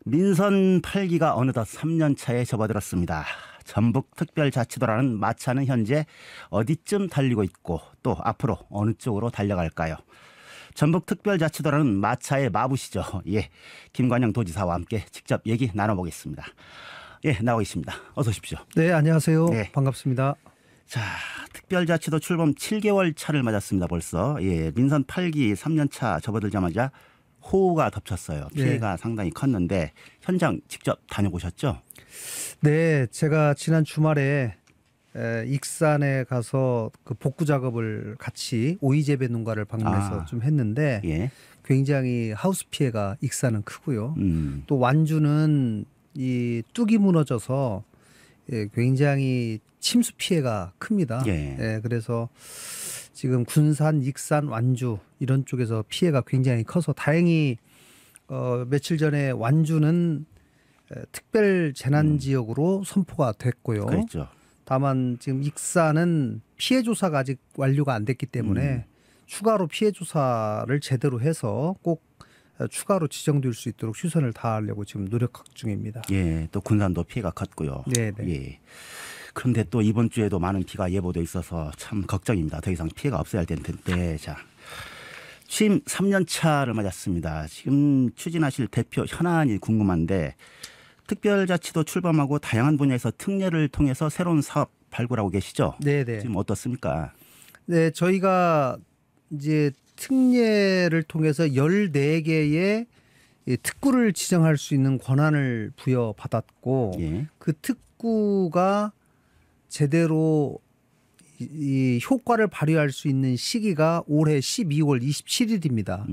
민선 8기가 어느덧 3년 차에 접어들었습니다. 전북특별자치도라는 마차는 현재 어디쯤 달리고 있고 또 앞으로 어느 쪽으로 달려갈까요? 전북특별자치도라는 마차의 마부시죠. 예, 김관영 도지사와 함께 직접 얘기 나눠보겠습니다. 예, 나와 있습니다. 어서 오십시오. 네, 안녕하세요. 네. 반갑습니다. 자, 특별자치도 출범 7개월 차를 맞았습니다. 벌써. 예, 민선 8기 3년 차 접어들자마자 호우가 덮쳤어요. 피해가 상당히 컸는데 현장 직접 다녀보셨죠? 네, 제가 지난 주말에 익산에 가서 그 복구 작업을 같이 오이재배 농가를 방문해서 좀 했는데 예. 굉장히 하우스 피해가 익산은 크고요. 또 완주는 이 뚝이 무너져서 굉장히 침수 피해가 큽니다. 예. 그래서 지금 군산, 익산, 완주 이런 쪽에서 피해가 굉장히 커서 다행히 며칠 전에 완주는 특별 재난 지역으로 선포가 됐고요. 그렇죠. 다만 지금 익산은 피해 조사가 아직 완료가 안 됐기 때문에 추가로 피해 조사를 제대로 해서 꼭 추가로 지정될 수 있도록 최선을 다하려고 지금 노력 중입니다. 예, 또 군산도 피해가 컸고요. 네. 예. 그런데 또 이번 주에도 많은 비가 예보돼 있어서 참 걱정입니다. 더 이상 피해가 없어야 할 텐데. 자, 취임 3년 차를 맞았습니다. 지금 추진하실 대표 현안이 궁금한데 특별자치도 출범하고 다양한 분야에서 특례를 통해서 새로운 사업 발굴하고 계시죠? 네네. 지금 어떻습니까? 네, 저희가 이제 특례를 통해서 14개의 특구를 지정할 수 있는 권한을 부여받았고 예. 그 특구가 제대로 이 효과를 발휘할 수 있는 시기가 올해 12월 27일입니다.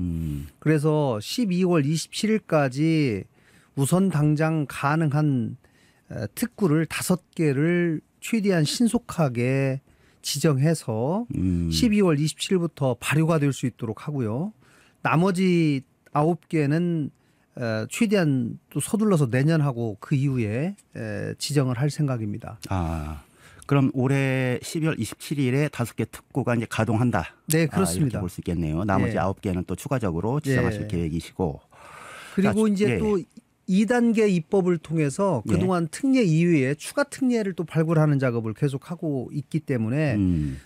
그래서 12월 27일까지 우선 당장 가능한 특구를 5개를 최대한 신속하게 지정해서 12월 27일부터 발효가 될 수 있도록 하고요. 나머지 9개는 최대한 또 서둘러서 내년하고 그 이후에 지정을 할 생각입니다. 아, 그럼 올해 12월 27일에 5개 특구가 이제 가동한다. 네, 그렇습니다. 이렇게 볼 수 있겠네요. 나머지 예. 9개는 또 추가적으로 지정하실 계획이시고. 그리고 자, 이제 예. 또 2단계 입법을 통해서 그동안 특례 이외에 추가 특례를 또 발굴하는 작업을 계속하고 있기 때문에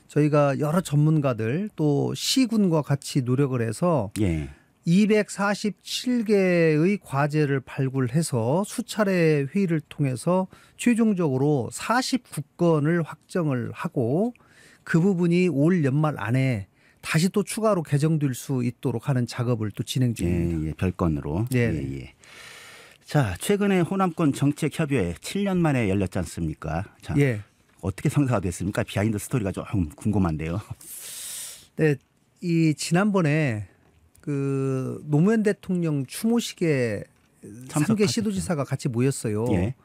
저희가 여러 전문가들 또 시군과 같이 노력을 해서 예. 247개의 과제를 발굴해서 수차례 회의를 통해서 최종적으로 49건을 확정을 하고 그 부분이 올 연말 안에 다시 또 추가로 개정될 수 있도록 하는 작업을 또 진행 중입니다. 예, 별건으로. 네. 예. 자, 최근에 호남권 정책협의회 7년 만에 열렸지 않습니까? 자, 예. 어떻게 성사가 됐습니까? 비하인드 스토리가 좀 궁금한데요. 네, 이 지난번에 그 노무현 대통령 추모식에 3개 시도지사가 같이 모였어요. 예.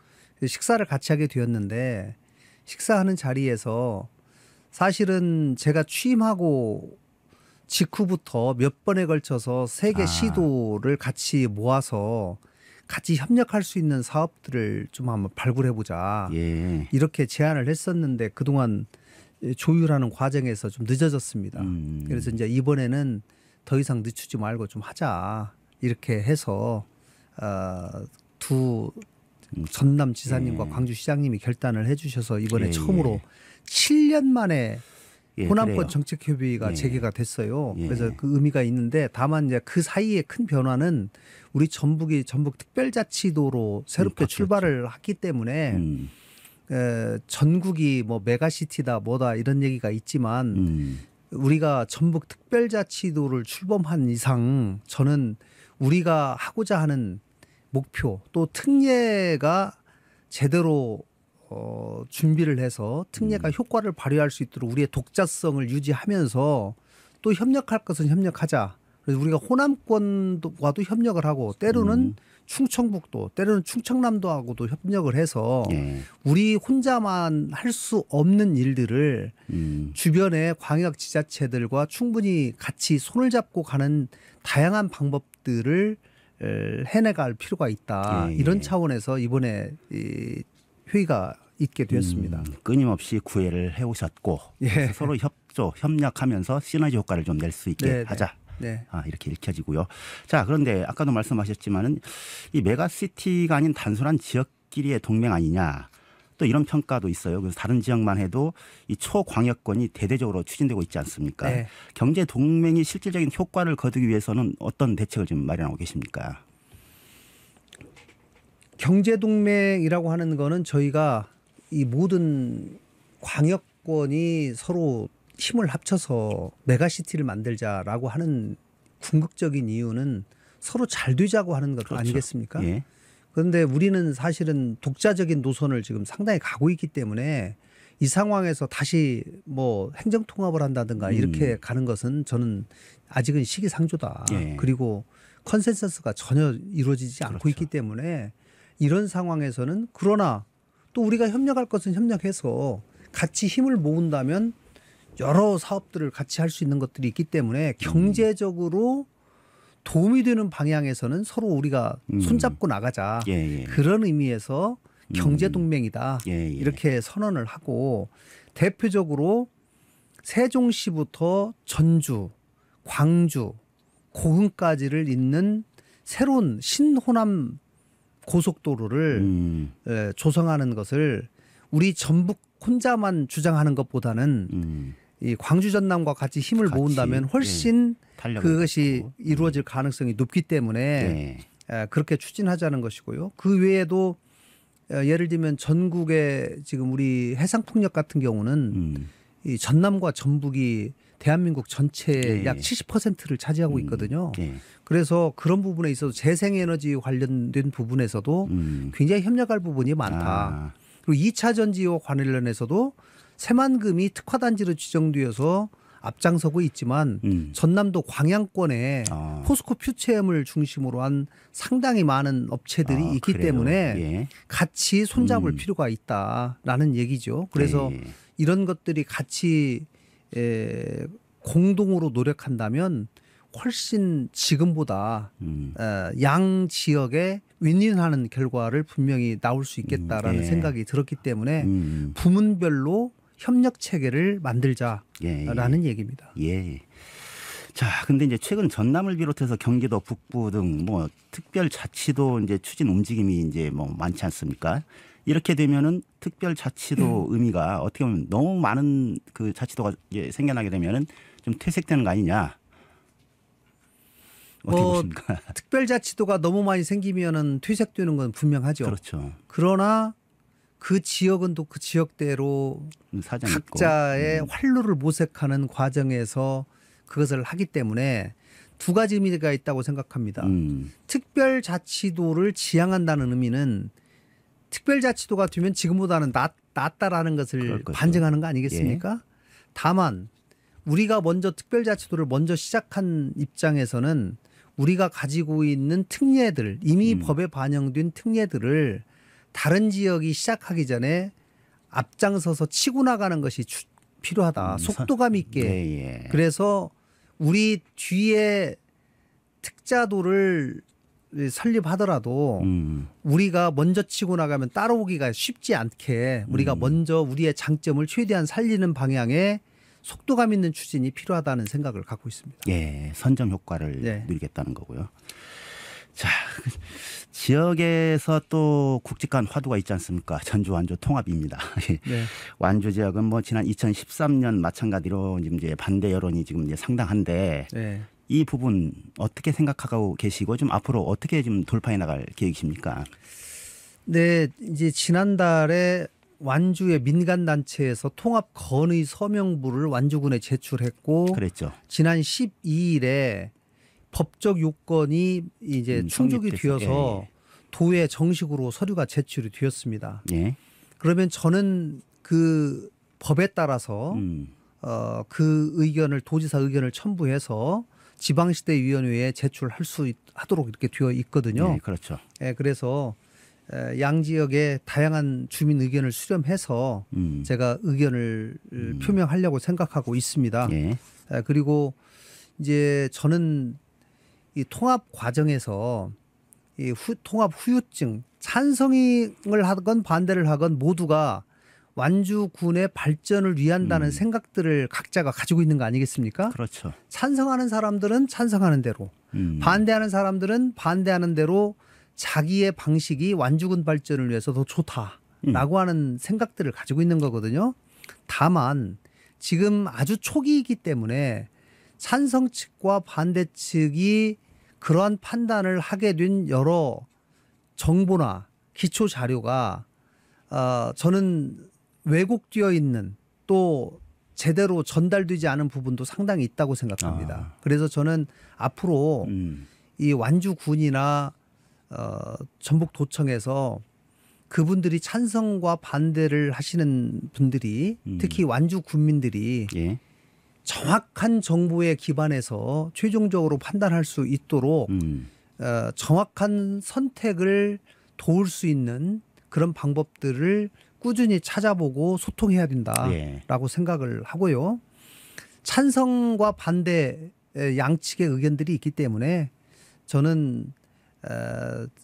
식사를 같이 하게 되었는데 식사하는 자리에서 사실은 제가 취임하고 직후부터 몇 번에 걸쳐서 3개 시도를 같이 모아서 같이 협력할 수 있는 사업들을 좀 한번 발굴해보자. 예. 이렇게 제안을 했었는데 그동안 조율하는 과정에서 좀 늦어졌습니다. 그래서 이제 이번에는 더 이상 늦추지 말고 좀 하자. 이렇게 해서 두 전남 지사님과 광주시장님이 결단을 해주셔서 이번에 처음으로 7년 만에 호남권 그래요. 정책협의회가 재개가 됐어요. 예. 그래서 그 의미가 있는데 다만 이제 그 사이에 큰 변화는 우리 전북이 전북 특별자치도로 새롭게 출발을 했기 때문에 전국이 뭐 메가시티다 뭐다 이런 얘기가 있지만 우리가 전북 특별자치도를 출범한 이상 저는 우리가 하고자 하는 목표 또 특례가 제대로 준비를 해서 특례가 효과를 발휘할 수 있도록 우리의 독자성을 유지하면서 또 협력할 것은 협력하자. 그래서 우리가 호남권과도 협력을 하고 때로는 충청북도 때로는 충청남도하고도 협력을 해서 우리 혼자만 할 수 없는 일들을 주변의 광역 지자체들과 충분히 같이 손을 잡고 가는 다양한 방법들을 해내갈 필요가 있다. 이런 차원에서 이번에 이 회의가 있게 되었습니다. 끊임없이 구애를 해오셨고 서로 협조, 협력하면서 시너지 효과를 좀 낼 수 있게 하자. 네. 이렇게 읽혀지고요. 자, 그런데 아까도 말씀하셨지만은 이 메가시티가 아닌 단순한 지역끼리의 동맹 아니냐. 또 이런 평가도 있어요. 그래서 다른 지역만 해도 이 초광역권이 대대적으로 추진되고 있지 않습니까? 네. 경제 동맹이 실질적인 효과를 거두기 위해서는 어떤 대책을 좀 마련하고 계십니까? 경제 동맹이라고 하는 거는 저희가 이 모든 광역권이 서로 힘을 합쳐서 메가시티를 만들자라고 하는 궁극적인 이유는 서로 잘 되자고 하는 것 그렇죠. 아니겠습니까? 예. 그런데 우리는 사실은 독자적인 노선을 지금 상당히 가고 있기 때문에 이 상황에서 다시 뭐 행정통합을 한다든가 이렇게 가는 것은 저는 아직은 시기상조다. 예. 그리고 컨센서스가 전혀 이루어지지 않고 그렇죠. 있기 때문에 이런 상황에서는 그러나 또 우리가 협력할 것은 협력해서 같이 힘을 모은다면 여러 사업들을 같이 할 수 있는 것들이 있기 때문에 경제적으로 도움이 되는 방향에서는 서로 우리가 손잡고 나가자. 예, 예. 그런 의미에서 경제동맹이다. 예, 예. 이렇게 선언을 하고 대표적으로 세종시부터 전주, 광주, 고흥까지를 잇는 새로운 신호남 고속도로를 조성하는 것을 우리 전북 혼자만 주장하는 것보다는 이 광주 전남과 같이 힘을 모은다면 훨씬 그것이 이루어질 가능성이 높기 때문에 그렇게 추진하자는 것이고요. 그 외에도 예를 들면 전국의 지금 우리 해상풍력 같은 경우는 이 전남과 전북이 대한민국 전체의 약 70%를 차지하고 있거든요. 그래서 그런 부분에 있어서 재생에너지 관련된 부분에서도 굉장히 협력할 부분이 많다. 그리고 2차 전지와 관련해서도 새만금이 특화단지로 지정되어서 앞장서고 있지만 전남도 광양권에 포스코 퓨처엠을 중심으로 한 상당히 많은 업체들이 있기 그래요? 때문에 예. 같이 손잡을 필요가 있다라는 얘기죠. 그래서 이런 것들이 같이 공동으로 노력한다면 훨씬 지금보다 양 지역에 윈윈하는 결과를 분명히 나올 수 있겠다라는 생각이 들었기 때문에 부문별로 협력 체계를 만들자라는 얘기입니다. 예. 자, 근데 이제 최근 전남을 비롯해서 경기도 북부 등 뭐 특별자치도 이제 추진 움직임이 이제 뭐 많지 않습니까? 이렇게 되면은 특별자치도 의미가 어떻게 보면 너무 많은 그 자치도가 생겨나게 되면은 좀 퇴색되는 거 아니냐? 어떻게 보십니까? 특별자치도가 너무 많이 생기면은 퇴색되는 건 분명하죠. 그렇죠. 그러나 그 지역은 또 그 지역대로 사정이 각자의 있고. 활로를 모색하는 과정에서 그것을 하기 때문에 두 가지 의미가 있다고 생각합니다. 특별자치도를 지향한다는 의미는 특별자치도가 되면 지금보다는 낫다라는 것을 반증하는 거 아니겠습니까? 예. 다만 우리가 먼저 특별자치도를 먼저 시작한 입장에서는 우리가 가지고 있는 특례들 이미 법에 반영된 특례들을 다른 지역이 시작하기 전에 앞장서서 치고 나가는 것이 필요하다. 속도감 있게. 예. 그래서 우리 뒤에 특자도를 설립하더라도 우리가 먼저 치고 나가면 따라오기가 쉽지 않게 우리가 먼저 우리의 장점을 최대한 살리는 방향의 속도감 있는 추진이 필요하다는 생각을 갖고 있습니다. 예, 선점 효과를 누리겠다는 거고요. 자, 지역에서 또 국직간 화두가 있지 않습니까? 전주 완주 통합입니다. 네. 완주 지역은 뭐 지난 2013년 마찬가지로 이제 반대 여론이 지금 이제 상당한데 이 부분 어떻게 생각하고 계시고 좀 앞으로 어떻게 좀 돌파해 나갈 계획이십니까? 네, 이제 지난달에 완주의 민간단체에서 통합 건의 서명부를 완주군에 제출했고 그랬죠. 지난 12일에 법적 요건이 이제 충족이 되어서 도에 정식으로 서류가 제출이 되었습니다. 예. 그러면 저는 그 법에 따라서 그 의견을 도지사 의견을 첨부해서 지방시대위원회에 제출할 수 하도록 이렇게 되어 있거든요. 네, 그렇죠. 예, 그래서 양 지역의 다양한 주민 의견을 수렴해서 제가 의견을 표명하려고 생각하고 있습니다. 예. 그리고 이제 저는 이 통합 과정에서 이 통합 후유증 찬성을 하건 반대를 하건 모두가 완주군의 발전을 위한다는 생각들을 각자가 가지고 있는 거 아니겠습니까? 그렇죠. 찬성하는 사람들은 찬성하는 대로, 반대하는 사람들은 반대하는 대로 자기의 방식이 완주군 발전을 위해서 더 좋다라고 하는 생각들을 가지고 있는 거거든요. 다만 지금 아주 초기이기 때문에 찬성 측과 반대 측이 그러한 판단을 하게 된 여러 정보나 기초 자료가 저는 왜곡되어 있는 또 제대로 전달되지 않은 부분도 상당히 있다고 생각합니다. 그래서 저는 앞으로 이 완주군이나 전북도청에서 그분들이 찬성과 반대를 하시는 분들이 특히 완주 군민들이 예. 정확한 정보에 기반해서 최종적으로 판단할 수 있도록 정확한 선택을 도울 수 있는 그런 방법들을 꾸준히 찾아보고 소통해야 된다라고 생각을 하고요. 찬성과 반대 양측의 의견들이 있기 때문에 저는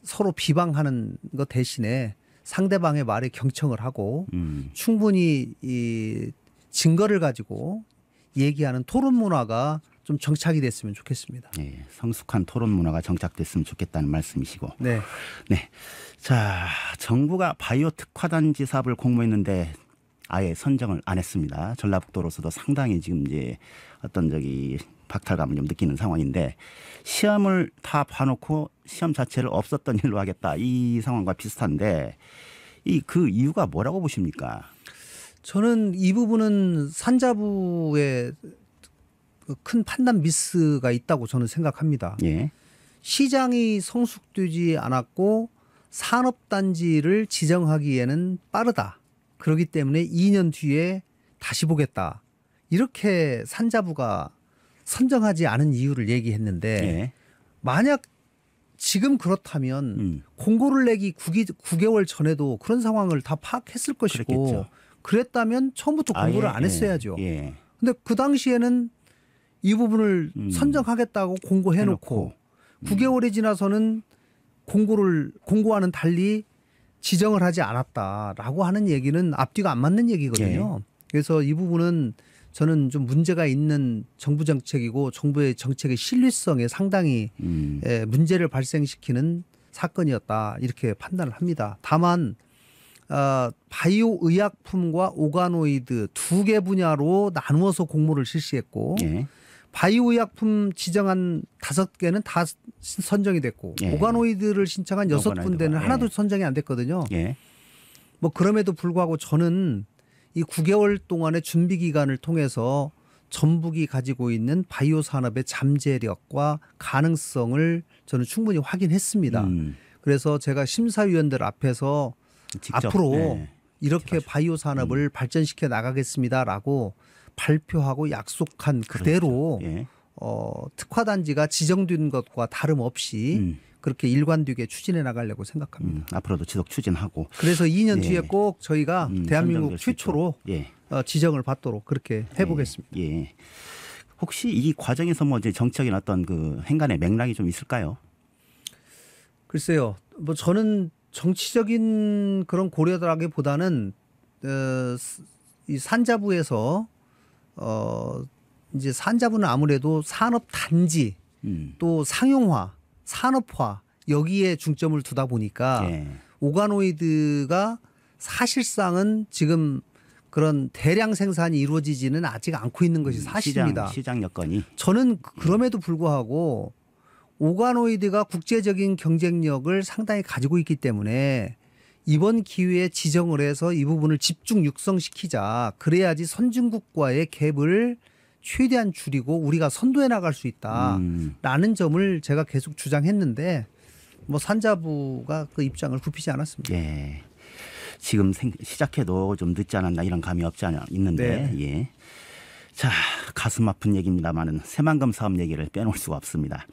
서로 비방하는 것 대신에 상대방의 말에 경청을 하고 충분히 이 증거를 가지고 얘기하는 토론 문화가 좀 정착이 됐으면 좋겠습니다. 네, 성숙한 토론 문화가 정착됐으면 좋겠다는 말씀이시고. 네. 네. 자, 정부가 바이오 특화단지 사업을 공모했는데 아예 선정을 안 했습니다. 전라북도로서도 상당히 지금 이제 어떤 박탈감을 좀 느끼는 상황인데 시험을 다 봐놓고 시험 자체를 없었던 일로 하겠다 이 상황과 비슷한데 그 이유가 뭐라고 보십니까? 저는 이 부분은 산자부의 큰 판단 미스가 있다고 저는 생각합니다. 예. 시장이 성숙되지 않았고 산업단지를 지정하기에는 빠르다. 그렇기 때문에 2년 뒤에 다시 보겠다. 이렇게 산자부가 선정하지 않은 이유를 얘기했는데 예. 만약 지금 그렇다면 공고를 내기 9개월 전에도 그런 상황을 다 파악했을 것이고 그랬겠죠. 그랬다면 처음부터 공고를 안 했어야죠. 예. 근데 그 당시에는 이 부분을 선정하겠다고 공고해놓고 9개월이 지나서는 공고와는 달리 지정을 하지 않았다라고 하는 얘기는 앞뒤가 안 맞는 얘기거든요. 예. 그래서 이 부분은 저는 좀 문제가 있는 정부 정책이고 정부의 정책의 신뢰성에 상당히 문제를 발생시키는 사건이었다 이렇게 판단을 합니다. 다만 바이오 의약품과 오가노이드 두 개 분야로 나누어서 공모를 실시했고 예. 바이오 의약품 지정한 5개는 다 선정이 됐고 예. 오가노이드를 신청한 6군데는 하나도 선정이 안 됐거든요. 예. 뭐 그럼에도 불구하고 저는 이 9개월 동안의 준비 기간을 통해서 전북이 가지고 있는 바이오 산업의 잠재력과 가능성을 저는 충분히 확인했습니다. 그래서 제가 심사위원들 앞에서 직접, 앞으로 예. 이렇게 바이오 산업을 발전시켜 나가겠습니다라고 발표하고 약속한 그대로 그렇죠. 예. 특화단지가 지정된 것과 다름없이 그렇게 일관되게 추진해 나가려고 생각합니다. 앞으로도 지속 추진하고. 그래서 2년 예. 뒤에 꼭 저희가 대한민국 선정될 수 최초로 예. 지정을 받도록 그렇게 해보겠습니다. 예. 혹시 이 과정에서 뭐 이제 정치적인 어떤 그 행간의 맥락이 좀 있을까요? 글쎄요. 뭐 저는 정치적인 그런 고려라기보다는 이 산자부에서 이제 산자부는 아무래도 산업 단지 또 상용화, 산업화 여기에 중점을 두다 보니까 예. 오가노이드가 사실상은 지금 그런 대량 생산이 이루어지지는 아직 않고 있는 것이 사실입니다. 시장 여건이. 저는 그럼에도 불구하고 오가노이드가 국제적인 경쟁력을 상당히 가지고 있기 때문에 이번 기회에 지정을 해서 이 부분을 집중 육성시키자. 그래야지 선진국과의 갭을 최대한 줄이고 우리가 선도해 나갈 수 있다라는 점을 제가 계속 주장했는데 뭐 산자부가 그 입장을 굽히지 않았습니다. 예. 지금 시작해도 좀 늦지 않았나 이런 감이 없지 않아 있는데. 네. 예. 자, 가슴 아픈 얘기입니다만은 새만금 사업 얘기를 빼놓을 수가 없습니다.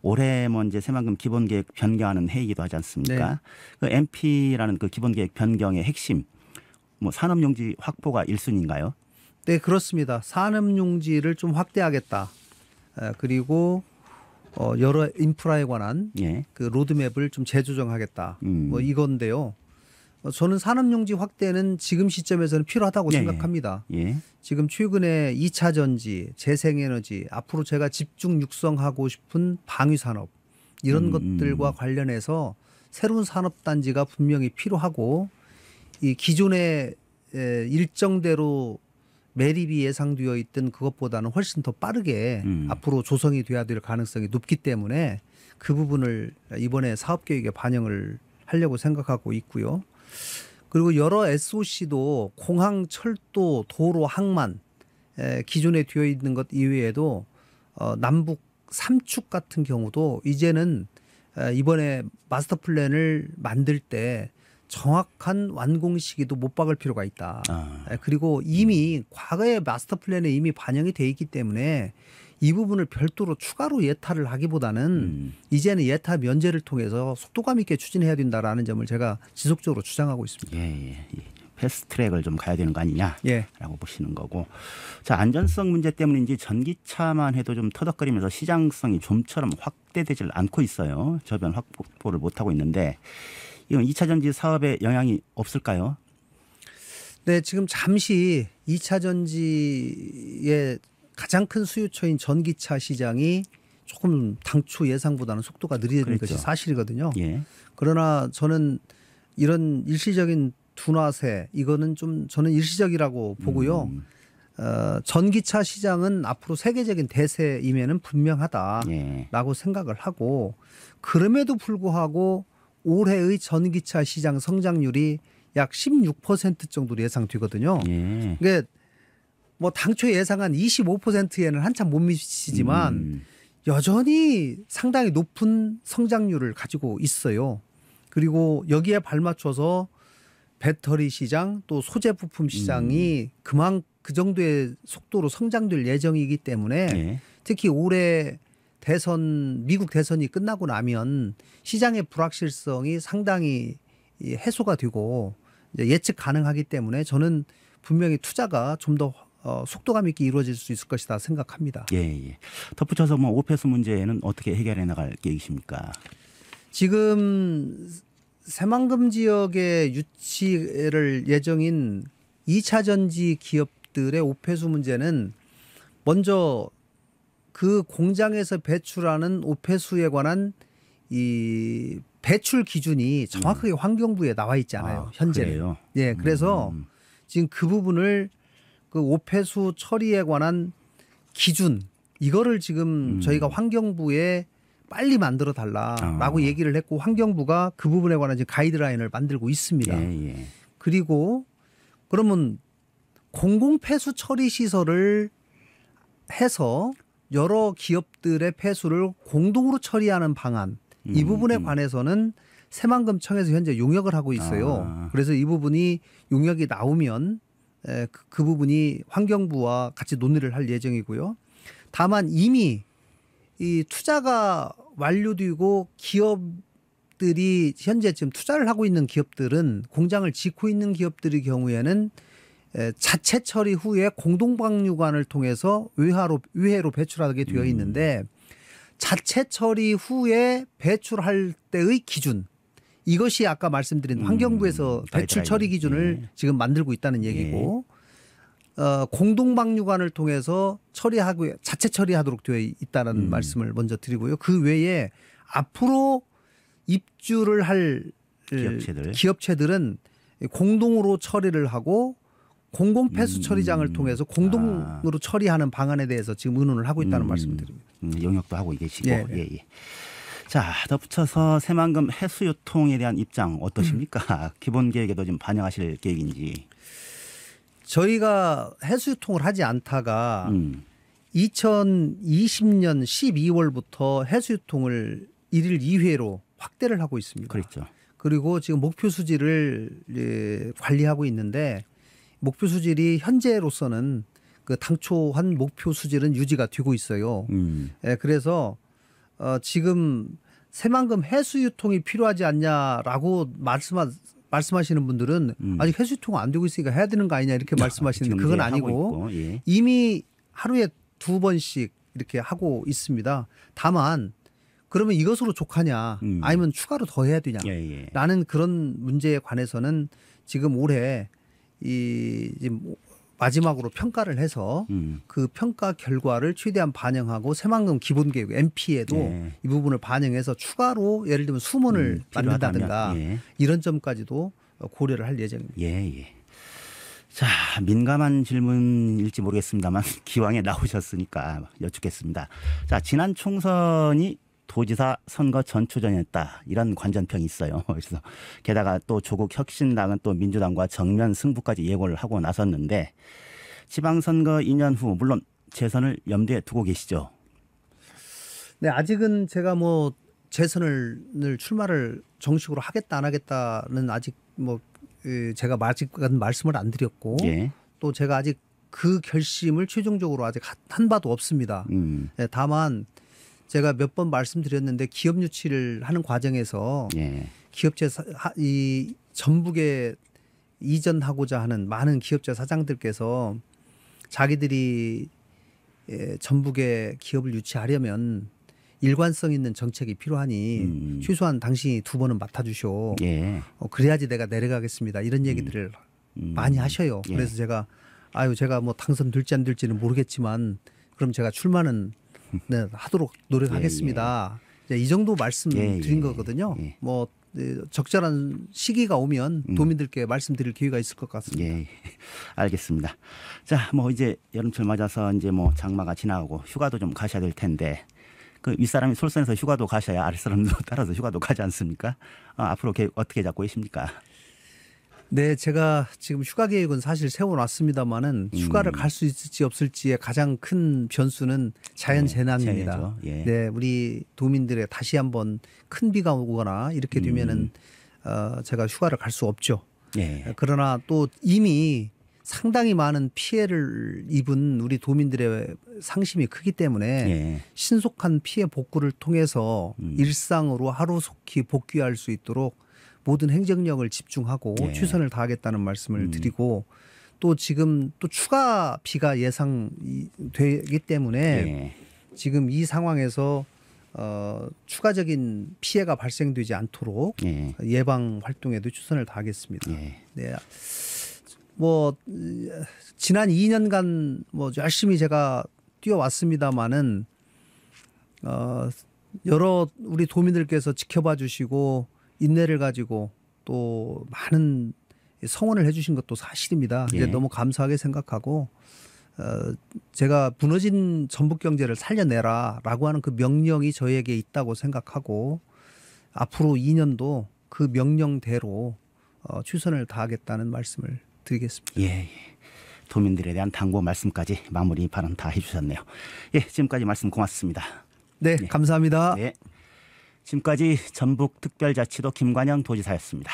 올해 뭐 이제 새만금 기본계획 변경하는 해이기도 하지 않습니까? 네. 그 MP라는 그 기본계획 변경의 핵심 뭐 산업용지 확보가 1순위인가요? 네, 그렇습니다. 산업용지를 좀 확대하겠다. 그리고 여러 인프라에 관한 예. 그 로드맵을 좀 재조정하겠다. 뭐 이건데요. 저는 산업용지 확대는 지금 시점에서는 필요하다고 예, 생각합니다. 예. 지금 최근에 2차 전지, 재생에너지, 앞으로 제가 집중 육성하고 싶은 방위산업 이런 것들과 관련해서 새로운 산업단지가 분명히 필요하고 이 기존의 일정대로 매립이 예상되어 있던 그것보다는 훨씬 더 빠르게 앞으로 조성이 돼야 될 가능성이 높기 때문에 그 부분을 이번에 사업계획에 반영을 하려고 생각하고 있고요. 그리고 여러 SOC도 공항, 철도, 도로, 항만 기존에 되어 있는 것 이외에도 남북 삼축 같은 경우도 이제는 이번에 마스터 플랜을 만들 때 정확한 완공 시기도 못 박을 필요가 있다. 그리고 이미 과거의 마스터 플랜에 이미 반영이 돼 있기 때문에 이 부분을 별도로 추가로 예타를 하기보다는 이제는 예타 면제를 통해서 속도감 있게 추진해야 된다라는 점을 제가 지속적으로 주장하고 있습니다. 예. 패스트트랙을 좀 가야 되는 거 아니냐라고 예. 보시는 거고. 자, 안전성 문제 때문인지 전기차만 해도 좀 터덕거리면서 시장성이 좀처럼 확대되질 않고 있어요. 저변 확보를 못 하고 있는데 이건 2차 전지 사업에 영향이 없을까요? 네, 지금 잠시 2차 전지의 가장 큰 수요처인 전기차 시장이 조금 당초 예상보다는 속도가 느리는 그랬죠. 것이 사실이거든요. 예. 그러나 저는 이런 일시적인 둔화세 이거는 좀 저는 일시적이라고 보고요. 전기차 시장은 앞으로 세계적인 대세임에는 분명하다라고 예. 생각을 하고 그럼에도 불구하고 올해의 전기차 시장 성장률이 약 16% 정도로 예상되거든요. 예. 그러니까 뭐 당초 예상한 25%에는 한참 못 미치지만 여전히 상당히 높은 성장률을 가지고 있어요. 그리고 여기에 발맞춰서 배터리 시장 또 소재 부품 시장이 그 정도의 속도로 성장될 예정이기 때문에 예. 특히 올해 미국 대선이 끝나고 나면 시장의 불확실성이 상당히 해소가 되고 이제 예측 가능하기 때문에 저는 분명히 투자가 좀 더 속도감 있게 이루어질 수 있을 것이다 생각합니다. 예. 덧붙여서 뭐 오페스 문제는 어떻게 해결해 나갈 계획이십니까? 지금 새만금 지역에 유치를 예정인 2차 전지 기업들의 오폐수 문제는 먼저 그 공장에서 배출하는 오폐수에 관한 이 배출 기준이 정확하게 환경부에 나와 있지 않아요. 현재는. 그래요? 예, 그래서 지금 그 부분을 그 오폐수 처리에 관한 기준 이거를 지금 저희가 환경부에 빨리 만들어 달라라고 얘기를 했고 환경부가 그 부분에 관한 지금 가이드라인을 만들고 있습니다. 예. 그리고 그러면 공공폐수 처리 시설을 해서 여러 기업들의 폐수를 공동으로 처리하는 방안 이 부분에 관해서는 새만금청에서 현재 용역을 하고 있어요. 그래서 이 부분이 용역이 나오면 그 부분이 환경부와 같이 논의를 할 예정이고요. 다만 이미 이 투자가 완료되고 기업들이 현재 지금 투자를 하고 있는 기업들은 공장을 짓고 있는 기업들의 경우에는 자체 처리 후에 공동방류관을 통해서 외해로 배출하게 되어 있는데 자체 처리 후에 배출할 때의 기준 이것이 아까 말씀드린 환경부에서 배출 처리 기준을 지금 만들고 있다는 얘기고 공동방류관을 통해서 처리하고 자체 처리하도록 되어 있다는 말씀을 먼저 드리고요. 그 외에 앞으로 입주를 할 기업체들은 공동으로 처리를 하고 공공폐수 처리장을 통해서 공동으로 처리하는 방안에 대해서 지금 의논을 하고 있다는 말씀을 드립니다. 용역도 하고 계시고. 예. 예. 자, 덧붙여서 새만금 해수유통에 대한 입장 어떠십니까? 기본 계획에도 좀 반영하실 계획인지. 저희가 해수유통을 하지 않다가 2020년 12월부터 해수유통을 1일 2회로 확대를 하고 있습니다. 그렇죠. 그리고 지금 목표 수질을 관리하고 있는데 목표 수질이 현재로서는 그 당초 한 목표 수질은 유지가 되고 있어요. 그래서 지금 새만금 해수유통이 필요하지 않냐라고 말씀하시는 분들은 아직 해수유통 안 되고 있으니까 해야 되는 거 아니냐 이렇게 말씀하시는데 그건 아니고 이미 하루에 2번씩 이렇게 하고 있습니다. 다만 그러면 이것으로 족하냐 아니면 추가로 더 해야 되냐 예. 라는 그런 문제에 관해서는 지금 올해 이 지금 마지막으로 평가를 해서 그 평가 결과를 최대한 반영하고 새만금 기본계획 MP에도 예. 이 부분을 반영해서 추가로 예를 들면 수문을 만든다든가 필요하다면, 예. 이런 점까지도 고려를 할 예정입니다. 예. 자, 민감한 질문일지 모르겠습니다만 기왕에 나오셨으니까 여쭙겠습니다. 자, 지난 총선이 도지사 선거 전초전이었다 이런 관전평이 있어요. 그래서 게다가 또 조국 혁신당은 또 민주당과 정면 승부까지 예고를 하고 나섰는데 지방선거 2년 후 물론 재선을 염두에 두고 계시죠. 네, 아직은 제가 뭐 재선을 출마를 정식으로 하겠다 안 하겠다는 아직 뭐 제가 아직은 말씀을 안 드렸고 예. 또 제가 아직 그 결심을 최종적으로 아직 한 바도 없습니다. 네, 다만 제가 몇 번 말씀드렸는데 기업 유치를 하는 과정에서 예. 기업체 이 전북에 이전하고자 하는 많은 기업체 사장들께서 자기들이 전북에 기업을 유치하려면 일관성 있는 정책이 필요하니 최소한 당신이 2번은 맡아주쇼. 예. 그래야지 내가 내려가겠습니다. 이런 얘기들을 많이 하셔요. 예. 그래서 제가 뭐 당선될지 안 될지는 모르겠지만 그럼 제가 출마는 네, 하도록 노력하겠습니다. 이 정도 말씀드린 거거든요. 예. 뭐 적절한 시기가 오면 도민들께 말씀드릴 기회가 있을 것 같습니다. 예, 알겠습니다. 자, 뭐 이제 여름철 맞아서 이제 뭐 장마가 지나가고 휴가도 좀 가셔야 될 텐데 그 윗사람이 솔선해서 휴가도 가셔야 아랫사람도 따라서 휴가도 가지 않습니까? 앞으로 계획 어떻게 잡고 계십니까? 네, 제가 지금 휴가 계획은 사실 세워놨습니다만은 휴가를 갈 수 있을지 없을지의 가장 큰 변수는 자연 재난입니다. 재해죠. 예. 네, 우리 도민들의 다시 한번 큰 비가 오거나 이렇게 되면은 제가 휴가를 갈 수 없죠. 예. 그러나 또 이미 상당히 많은 피해를 입은 우리 도민들의 상심이 크기 때문에 예. 신속한 피해 복구를 통해서 일상으로 하루속히 복귀할 수 있도록 모든 행정력을 집중하고 예. 최선을 다하겠다는 말씀을 드리고 또 지금 또 추가 비가 예상되기 때문에 예. 지금 이 상황에서 추가적인 피해가 발생되지 않도록 예. 예방 활동에도 최선을 다하겠습니다. 예. 네. 뭐 지난 2년간 뭐 열심히 제가 뛰어왔습니다마는 여러 우리 도민들께서 지켜봐 주시고 인내를 가지고 또 많은 성원을 해주신 것도 사실입니다. 예. 이제 너무 감사하게 생각하고 제가 무너진 전북 경제를 살려내라라고 하는 그 명령이 저에게 있다고 생각하고 앞으로 2년도 그 명령대로 최선을 다하겠다는 말씀을 드리겠습니다. 예. 도민들에 대한 당부 말씀까지 마무리 발언 다 해주셨네요. 예, 지금까지 말씀 고맙습니다. 네, 감사합니다. 네. 지금까지 전북특별자치도 김관영 도지사였습니다.